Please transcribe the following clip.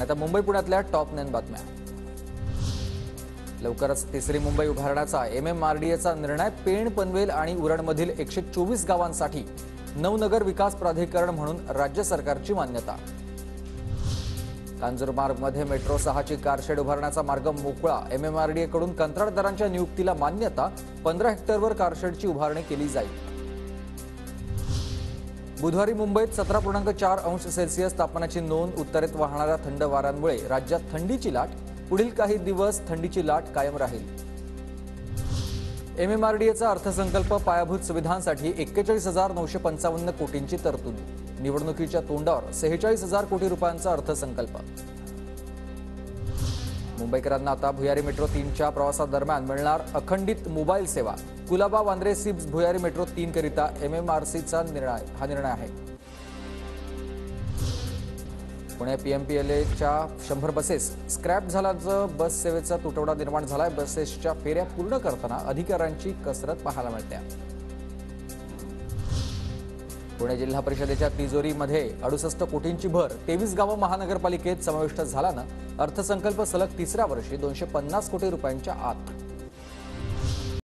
आता मुंबई पुण्यातल्या टॉप 9 बातम्या। लवकरच तिसरी मुंबई उभारण्याचा MMRDAचा निर्णय। पेण, पनवेल आणि उरणमधील 124 गावांसाठी नवनगर विकास प्राधिकरण म्हणून राज्य सरकारची मान्यता। कांजूरमार्गमध्ये मेट्रो 6 ची कारशेड उभारण्याचा मार्ग मोकळा। MMRDA कडून कंत्राटदारांच्या नियुक्तीला मान्यता। 15 हेक्टरवर कारशेडची उभारणी केली जाईल। बुधवारी मुंबईत 17.4 अंश सेल्सिअस तापमानाची नोंद। उत्तरेत वाहणाऱ्या थंड वाऱ्यांमुळे राज्यात थंडीची लाट। पुढील काही दिवस थंडीची लाट कायम राहील। MMRDAचा अर्थसंकल्प पायाभूत सुविधांसाठी 41,955 कोटींची तरतूद। निवडणुकीच्या तोंडावर 46,000 कोटी रुपयांचा अर्थसंकल्प। मुंबईकरांना आता भुयारी मेट्रो 3च्या प्रवासादरम्यान मिळणार अखंडित मोबाईल सेवा। कुलाबा, वांद्रे, सिप्स भुयारी मेट्रो 3 करिता MMRCचा निर्णय आहे। पुणे PMPLAच्या 100 बसेस स्क्रॅप झाल्याचं बस सेवेचा तुटवडा निर्माण झालाय। बसेसच्या फेऱ्या पूर्ण करताना अधिकाऱ्यांची कसरत पाहायला मिळते। पुणे जिल्हा परिषदेच्या तिजोरीमध्ये 68 कोटींची भर। 23 गावं महानगरपालिकेत समाविष्ट झाल्यानं अर्थसंकल्प सलग तिसऱ्या वर्षी 250 कोटी रुपयांच्या आत।